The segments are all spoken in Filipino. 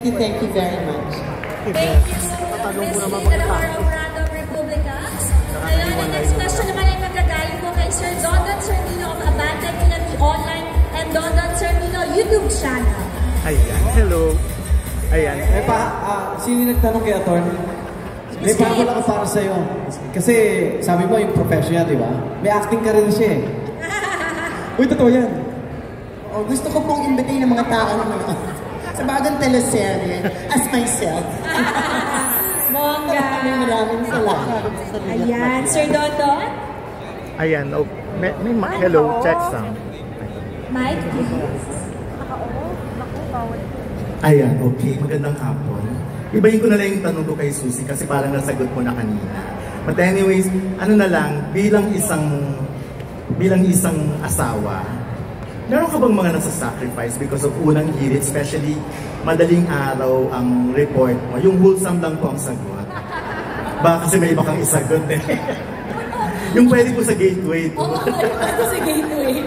Thank you very much. Thank you, Miss Leonora Random Republica. Ngayon, ang next question naman ay magagaling po kay Sir Dondon Cernino of Abante TV Online and Dondon Cernino YouTube channel. Ayan, hello. Ayan. Sino yung nagtanong kay Atty? May bago lang para sa'yo. Kasi sabi mo yung profession niya, di ba? May acting ka rin siya eh. Uy, totoo yan. Gusto ko pong imbitahin ng mga tao na sa bagong teleserye as myself. Bongga! Maraming salamat. Ayan, Sir Dondon? Ayan, oh, hello, check sound. Mike, please. Ayan, okay. Magandang hapon. Ibahin ko na lang yung tanong ko kay Susie kasi parang nasagot mo na kanina. But anyways, ano na lang, bilang isang asawa, meron ka bang mga nasa-sacrifice because of unang hirit, especially madaling araw ang report mo? Yung wholesome lang po ang sagot. Baka kasi may iba kang isagot eh. Yung pwede po sa gateway to. Oo, pwede sa gateway.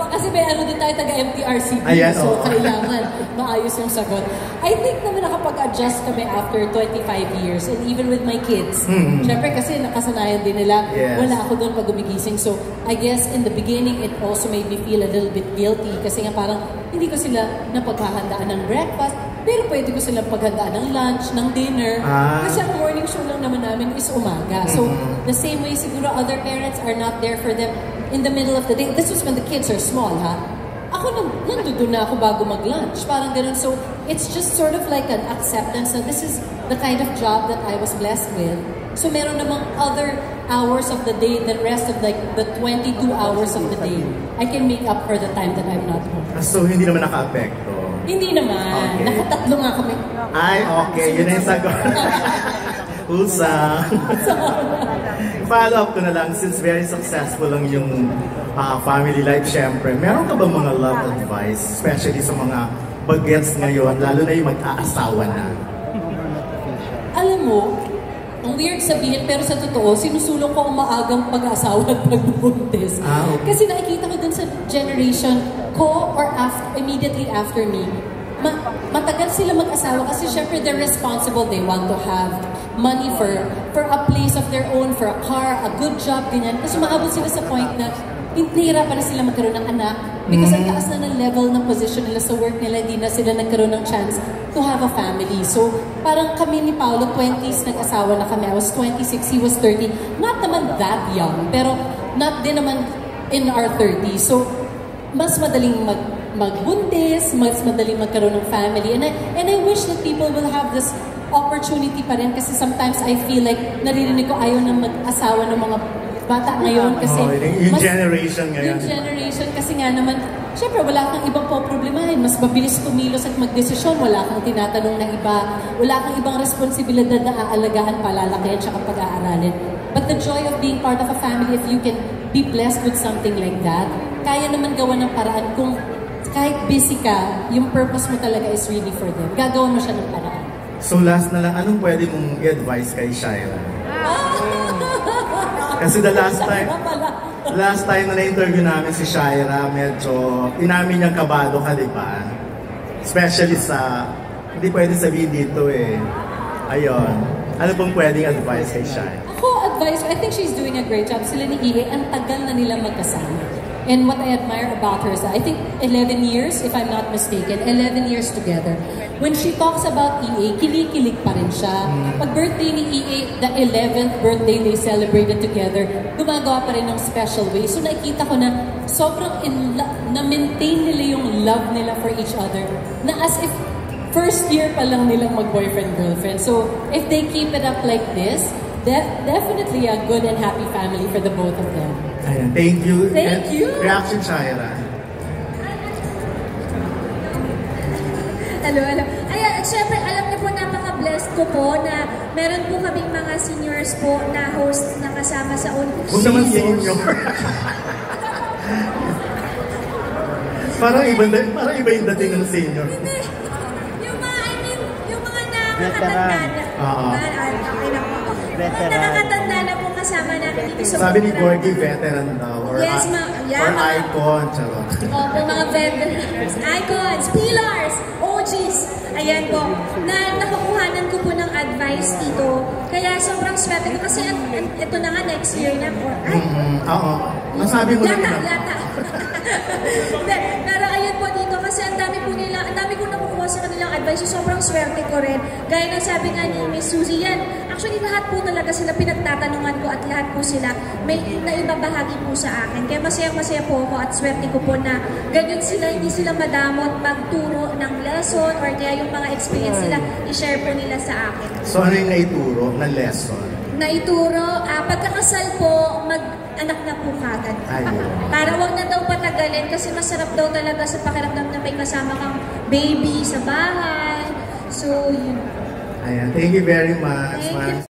Kasi may ano din tayo taga-MTRCB, so kailangan maayos yung sagot. I think naman nakapag-adjust kami after 25 years and even with my kids. Siyempre kasi nakasanayan din nila, wala ako doon pag gumigising. So I guess in the beginning, it also made me feel a little bit guilty kasi nga parang hindi ko sila napaghahandaan ng breakfast, pero pwede ko silang paghandaan ng lunch, ng dinner. Kasi ang morning show lang naman namin is umaga. So the same way siguro other parents are not there for them in the middle of the day. This was when the kids are small, ha? Ako nandun na ako bago mag-lunch. Parang ganun. So, it's just sort of like an acceptance that this is the kind of job that I was blessed with. So, meron namang other hours of the day, the rest of like the 22 hours of the day, I can make up for the time that I'm not home. So, hindi naman naka-apekto? Hindi naman. Okay. Nakatatlo nga kami. Ay, okay. Yun na yung sagot. Usang. Follow up ko na lang, since very successful lang yung family life, syempre, meron ka ba mga love advice, especially sa mga bagets ngayon, lalo na yung mag-aasawa na? Alam mo, ang weird sabihin, pero sa totoo, sinusulong ko ang maagang pag-aasawa at pagbubuntis. Okay. Kasi nakikita ko dun sa generation ko or immediately after me, matagal sila mag-asawa kasi syempre they're responsible. They want to have money for a place of their own, for a car, a good job, ganyan. Kasi maabot sila sa point na nahihirapan na sila magkaroon ng anak because ang taas na ng level ng position nila sa work nila, hindi na sila nagkaroon ng chance to have a family. So, parang kami ni Paolo, 20s, nag-asawa na kami. I was 26, he was 30. Not naman that young, pero not din naman in our 30s. So, mas madaling magbuntis, mas madaling magkaroon ng family. And I wish that people will have this opportunity pa rin kasi sometimes I feel like naririnig ko ayaw na mag-asawa ng mga bata ngayon kasi yung generation ngayon. Yung generation kasi nga naman, syempre wala kang ibang problemahin, mas mabilis kumilos at magdesisyon, wala kang tinatanong na iba, wala kang ibang responsibilidad na aalagaan, palalakihan, tsaka pag-aaralin. But the joy of being part of a family, if you can be blessed with something like that, kaya naman gawa ng paraan kung kahit busy ka, yung purpose mo talaga is really for them. Gagawa mo siya ng paraan. So last na lang, anong pwede mong i-advise kay Shaira? Kasi the last time na na-interview namin si Shaira, medyo inamin niyang kabado ka, di ba? Especially sa, hindi pwede sabihin dito eh. Ayun. Ano pong pwedeng advice kay Shaira? Ako, advice, I think she's doing a great job. Sila ni Ie, ang tagal na nilang magkasama. And what I admire about her is that I think 11 years, if I'm not mistaken, 11 years together. When she talks about EA, kinikilig pa rin siya. Pag birthday ni EA, the 11th birthday they celebrated together, gumagawa pa rin ng special way. So nakikita ko na sobrang na-maintain nila yung love nila for each other. Na as if first year pa lang nilang mag-boyfriend-girlfriend. So if they keep it up like this, definitely a good and happy family for the both of them. Ayan, thank you. Thank you. Reaction, Shaira. Hello. Ayan, at syempre, alam niyo po, napaka-blessed ko po na meron po kaming mga seniors po na host na kasama sa own. Kung naman senior. parang iba yung dating ng senior. Hindi. Yung mga, yung mga nakakatanda na. Nakakatanda na po kasama namin dito sa Sabi ni Gordy, veteran daw. Or icon. Opo, mga veterans. Icons, pillars, OGs. Ayan. Ayan po, na nakukuhanan ko po ng advice dito. Kaya sobrang swerte ko kasi ito na nga next year na po. Ay! Oo. Masabi mo na Lata. Pero ayun po dito kasi ang dami ko nakukuha sa kanilang advice. So, sobrang swerte ko rin. Gaya ng sabi nga ni Miss Suzy yan, actually lahat po talaga sila pinagtatanungan ko at lahat po sila may naibabahagi po sa akin. Kaya masaya po ako at swerte ko po na ganyan sila, hindi sila madamot magturo ng lesson or kaya yung mga experience nila, i-share po nila sa akin. So ano yung naituro na lesson? Naituro, pagkakasal po, mag-anak na po kagad. Para wag na daw patagalin kasi masarap daw talaga sa pakiramdam na may kasama kang baby sa bahay. So, yun. Ayan, thank you very much, ma'am.